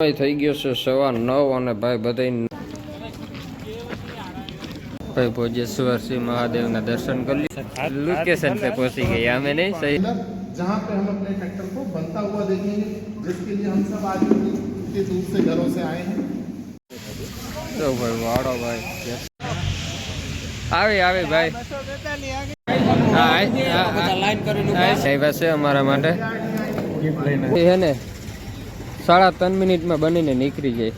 ભાઈ થઈ ગયો છે 9:15 અને ભાઈ બધાય भाई भोजेश्वर श्री महादेव ना दर्शन कर लिए लोकेशन पे पहुंची गई हमें नहीं सही जहाँ पे हम अपने ट्रैक्टर को बनता हुआ देखेंगे जिसके लिए हम सब आज इतनी दूर से घरों से आए हैं। तो भाई वाड़ो भाई आवे आवे भाई वैसे हमारा माटे है ने 3.5 मिनिट में बनी ने निकली जाए।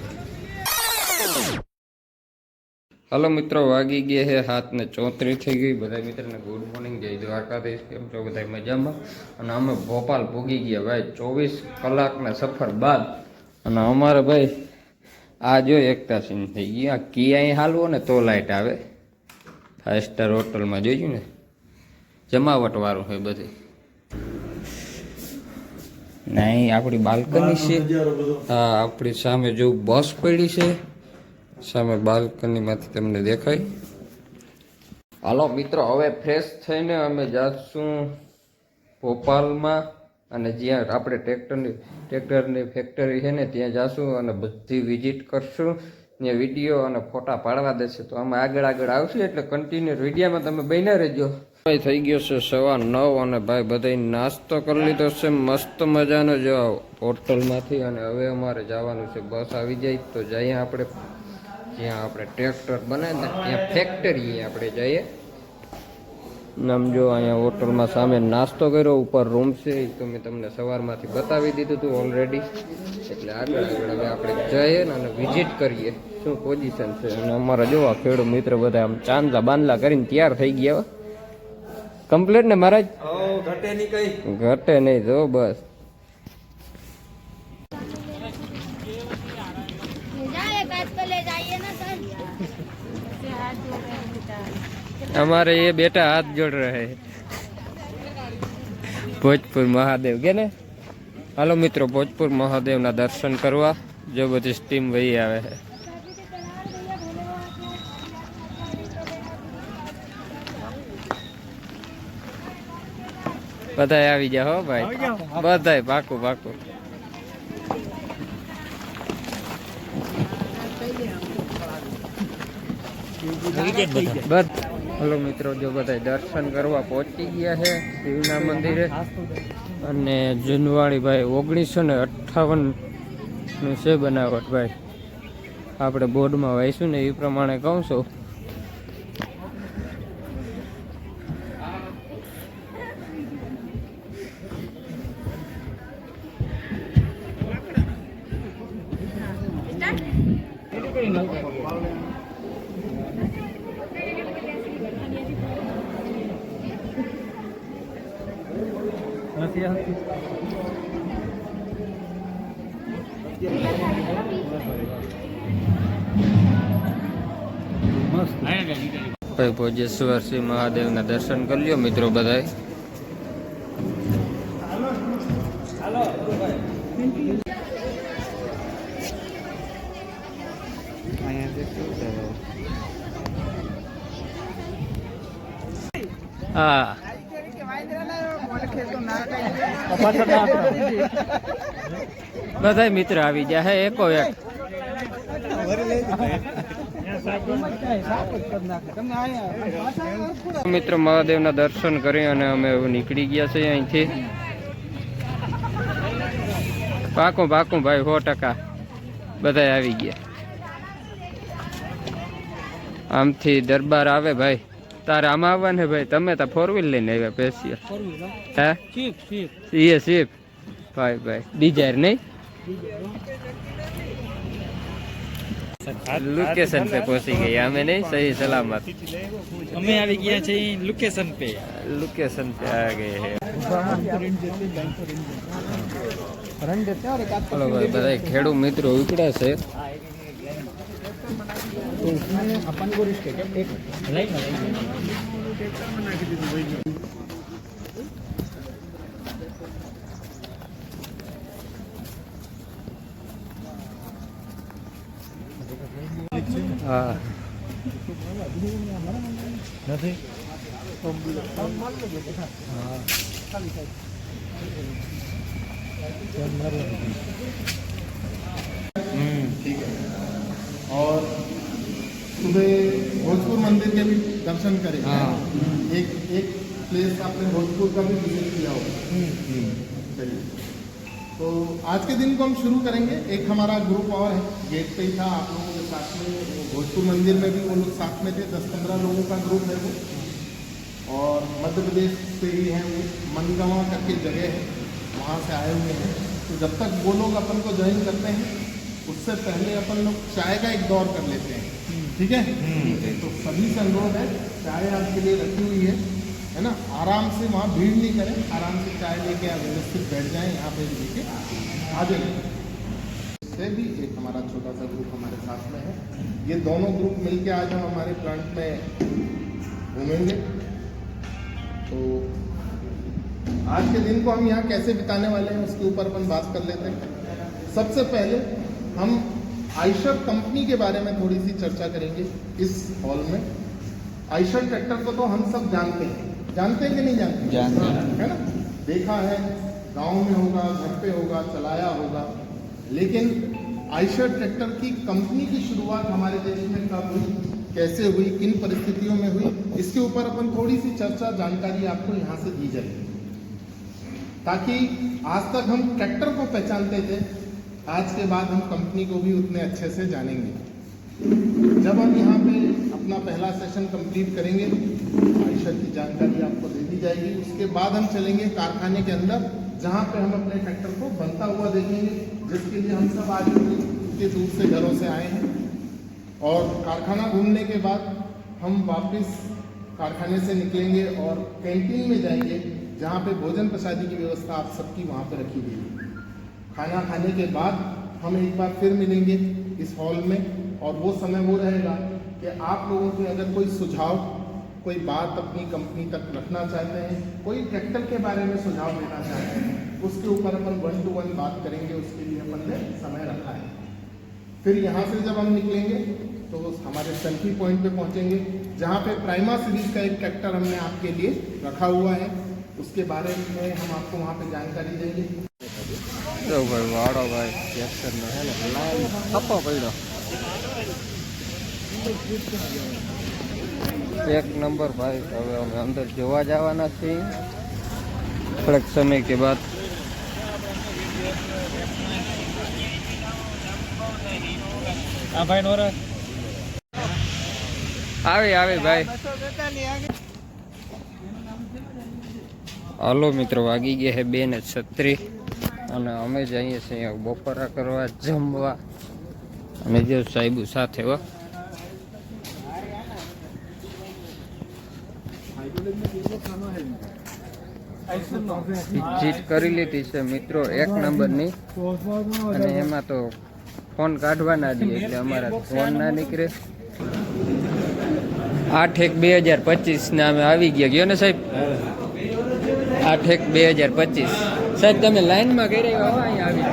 हेलो मित्रों वागी गए है 7:34 थी गई। बधाई मित्र ने गुड मॉर्निंग जय द्वारकाधीश केम छो बधाई मजामां। अने अमे भोपाल पूगी गया भाई 24 कलाकना सफर बाद। अने अमारे भाई आ जो एकता सीन थी गई। की अहीं हालवो ने तो लाइट आवे 5 स्टार होटल में जोईजो ने जमावट वाळुं है बधे नहीं आपणी बाल्कनी छे। हाँ आपणी सामे जो बस पड़ी है सामे बाल्कनी में तमने देखाय। हालो मित्रों हवे फ्रेश थईने अमे जाशुं भोपाल में अने ज्यां आपणे ट्रेक्टरनी फैक्टरी है ने त्यां जाशुं अने बधी विजिट करशुं। त्यां विडियो अने फोटा पाडवा देशे तो अमे आगळ आवशुं एटले कन्टिन्यू विडियो में तमे बन्या रहेजो। भाई थई गयो छे 9:15 अने भाई बधाई नास्तो कर लीधो छे मस्त मजानो जो होटल मांथी। अने हवे अमारे जवानुं छे बस आवी जाय तो जाईए आपणे ज्यां आपणे ट्रेक्टर बने ने त्यां फैक्टरी आपणे जाईए। नाम जो अहींया होटल में सामे नास्तो कर्यो ऊपर रूम छे तो मैं तमने सवारमांथी बतावी दीधुं हतुं ऑलरेडी। एटले आगळ हवे आपणे जाईए अने विजिट करीए शुं पोजीशन छे। अने अमारा जो आ खेडूत मित्र बधा आम चांदला बांधला करीने तैयार थई गया कम्प्लीट ने महाराज। घटे नहीं कई घटे नहीं जो बस हमारे ये बेटा हाथ जोड़ रहे हैं भोजपुर महादेव के ने। हालो मित्रों भोजपुर महादेव ना दर्शन करवा जो बधी टीम वही आवे है। बधाई आवी जाओ हो भाई बधाई पाकू पाकू। हेलो मित्रों जो बधाई दर्शन करवा पहुंची गया है शिवना मंदिरे। अने जुनवाड़ी भाई 1958 નું છે બનાવટ ભાઈ આપણે બોર્ડમાં વાંચ્યું ને એ પ્રમાણે કહું છું। भाई भोजेश्वर श्री महादेव ना दर्शन कर लियो मित्रों बधाई। हाँ बधाई मित्र आवी जा है एको एक मित्र महादेव ना दर्शन करी अने अमे निकली गया छे अहींथी। पाकू पाकू भाई 100% बधाई आवी गया। आमथी दरबार आवे भाई तारे आम आववानुं भाई तमे तो 4 व्हील लईने आव्या पेशियल है सीप भाई भाई डिजायर नहीं लोकेशन पे पहुंची गई हमें नहीं सही सलामत हमें आ गया लोकेशन पे आ गए हैं। हेलो भाई बधाई खेडू मित्रों उपड़ा से अपन को रिस्क है हाँ नहीं और सुबह भोजपुर मंदिर के भी दर्शन करेंगे। एक एक प्लेस आपने भोजपुर का भी विजिट किया होगा। चलिए, तो आज के दिन को हम शुरू करेंगे। एक हमारा ग्रुप और है, गेट पे ही था आप लोगों के साथ में, वो भोजपुर मंदिर में भी वो लोग साथ में थे। 10-15 लोगों का ग्रुप है वो, और मध्य प्रदेश से ही हैं वो। मनगवा करके जगह है, वहाँ से आए हुए हैं। तो जब तक वो लोग अपन को ज्वाइन करते हैं, उससे पहले अपन लोग चाय का एक दौर कर लेते हैं, ठीक है? तो सभी से अनुरोध है, चाय आपके लिए रखी हुई है ना? आराम से, वहाँ भीड़ नहीं करें, आराम से चाय लेके आप व्यवस्थित बैठ जाएं, यहाँ पे लेके आ जाइए। इससे भी एक हमारा छोटा सा ग्रुप हमारे साथ में है। ये दोनों ग्रुप मिलके आज हम हमारे प्लांट में घूमेंगे। तो आज के दिन को हम यहाँ कैसे बिताने वाले हैं, उसके ऊपर अपन बात कर लेते हैं। सबसे पहले हम आयशर कंपनी के बारे में थोड़ी सी चर्चा करेंगे इस हॉल में। आयशर ट्रैक्टर को तो हम सब जानते हैं कि नहीं जानते? जानते हैं, है ना? देखा है, गांव में होगा, घर पे होगा, चलाया होगा। लेकिन आयशर ट्रैक्टर की कंपनी की शुरुआत हमारे देश में कब हुई, कैसे हुई, किन परिस्थितियों में हुई, इसके ऊपर अपन थोड़ी सी चर्चा, जानकारी आपको यहाँ से दी जाए, ताकि आज तक हम ट्रैक्टर को पहचानते थे, आज के बाद हम कंपनी को भी उतने अच्छे से जानेंगे। जब हम यहाँ पे अपना पहला सेशन कंप्लीट करेंगे, आयशर की जानकारी आपको दे दी जाएगी। उसके बाद हम चलेंगे कारखाने के अंदर, जहाँ पे हम अपने ट्रैक्टर को बनता हुआ देखेंगे, जिसके लिए हम सब आज इतने दूर से घरों से आए हैं। और कारखाना घूमने के बाद हम वापस कारखाने से निकलेंगे और कैंटीन में जाएंगे, जहाँ पे भोजन प्रसादी की व्यवस्था आप सबकी वहाँ पे रखी गई है। खाना खाने के बाद हम एक बार फिर मिलेंगे इस हॉल में, और वो समय वो रहेगा कि आप लोगों के अगर कोई सुझाव, कोई बात अपनी कंपनी तक रखना चाहते हैं, कोई ट्रैक्टर के बारे में सुझाव देना चाहते हैं, उसके ऊपर अपन 1 to 1 बात करेंगे। उसके लिए अपन ने समय रखा है। फिर यहाँ से जब हम निकलेंगे तो हमारे सेल्फी पॉइंट पे पहुँचेंगे, जहाँ पे प्राइमा सीरीज का एक ट्रैक्टर हमने आपके लिए रखा हुआ है। उसके बारे में हम आपको वहाँ पे जानकारी देंगे। तो भाई वाड़ो भाई ट्रैक्टर में है ने लाइन थप्पो पड्यो, एक नंबर भाई। હવે અમે અંદર જોવા જવાના છીએ થોડાક સમય કે બાદ। ભાઈ નોરા આવે ભાઈ। હાલો મિત્રો, વાગી ગયા છે 2:36 અને અમે જઈએ છીએ બપોરા કરવા, જમવા। અને જો સાહેબુ સાથે હો, વિઝિટ કરી લીધી છે મિત્રો, 1 નંબરની। અને એમાં તો ફોન કાઢવાના જ એટલે અમારા ફોન ના નીકળે। 8/1/2025 ના અમે આવી ગયો ને સાહેબ? 8/1/2025 સાહેબ તમે લાઈનમાં કરી રહ્યા હો, અહીંયા આવી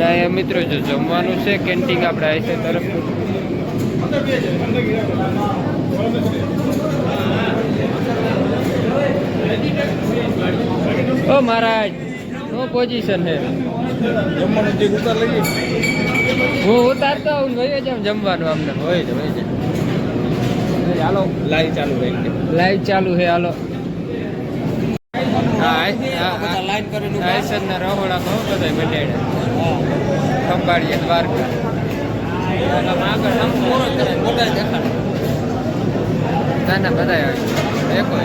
ના એ મિત્રો જો જમવાનું છે કેન્ટીન આપણે આયશર તરફથી। ઓ મહારાજ, નો પોઝિશન છે, હું ઉતારતો હું ભાઈ જ જમવાનું અમને હોય છે હાલો લાઈવ ચાલુ છે હાલો। લાઈન કરીને આયશર ના રહોડા કહો બધા બેઠા ખંભાળીએ દ્વારકા ના બધા એકો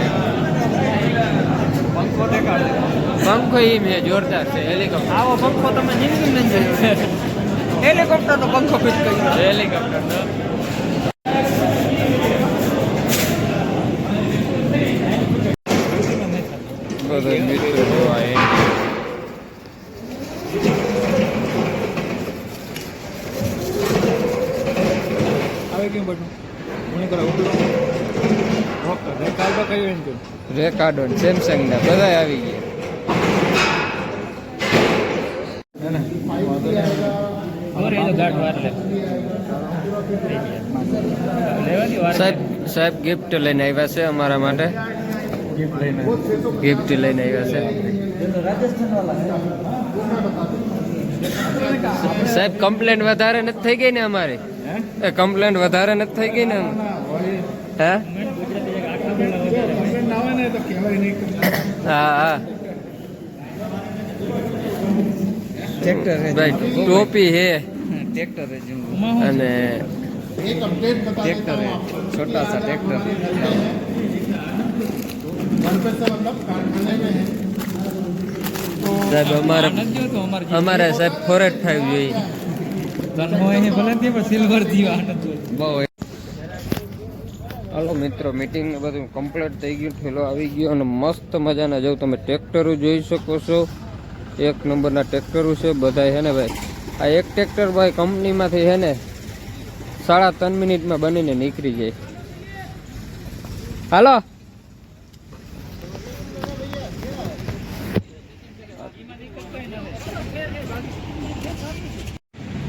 પંખો એ મેં જોરદાર છે। હેલિકોપ્ટર, આવો પંખો તમે જિંદગી નથી જોયો। હેલિકોપ્ટર નો પંખો ફિટ કર્યો, હેલિકોપ્ટર નો। બધા મિત્રો જોવા આવે કેમ બટન મને કરો ઓકે રેકાર્ડો કર્યો એમ કે રેકાર્ડો સેમસંગ ના બધા આવી ગયા। ના और ये तो गार्ड मार ले લેવાની વાર સાહેબ ગિફ્ટ લઈને આવ્યા છે અમારા માટે। ગિફ્ટ લઈને આવ્યા છે। રાજસ્થાન वाला है સાહેબ કમ્પ્લેન વધારે નથી થઈ ગઈ ને અમારી? એ કમ્પ્લેન વધારે નથી થઈ ગઈ ને? હે? હા હા ट्रैक्टर है ભાઈ ટોપી હે ट्रैक्टर है जो અને एक अपडेट बता देता ट्रैक्टर हूँ है आपको। छोटा सा ट्रैक्टर घर पे से मतलब कारखाने में है तो સાહેબ અમારે जो तो हमारे અમારે સાહેબ 485 જોઈએ जन्म है भले थी पर सिल्वर थी आनंद બહુ હાલો મિત્રો મીટિંગ ને બધું કમ્પ્લીટ થઈ ગયું ઠેલો આવી ગયો અને મસ્ત મજાના જો તમે ટ્રેક્ટરો જોઈ શકો છો એક નંબરના ટ્રેક્ટરો છે બધા છે ને ભાઈ આ એક ટ્રેક્ટર ભાઈ કંપનીમાંથી છે ને 3.5 મિનિટમાં બનીને નીકળી જાય હાલો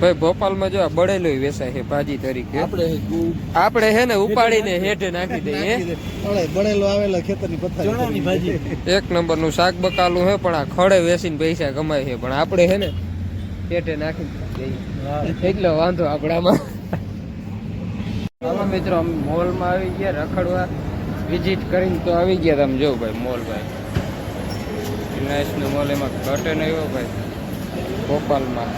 ભાઈ ભોપાલમાં જો આ બળેલું વેચાય છે ભાજી તરીકે આપણે હે ને ઉપાડીને હેઠે નાખી દઈએ બળેલો આવેલા ખેતરની પથારી ભાજી એક નંબરનું શાક બકાલું છે પણ આ ખડે વેચીને પૈસા કમાય છે પણ આપણે છે ને હેઠે નાખી દઈએ એટલો વાંધો આપણામાં હાલો મિત્રો અમે મોલમાં આવી ગયા રખડવા વિઝિટ કરીને તો આવી ગયા તમે જો ભાઈ મોલ ભાઈ રિલાયન્સનો મોલ એમાં ઘટે નહીં આવ્યો ભાઈ ભોપાલમાં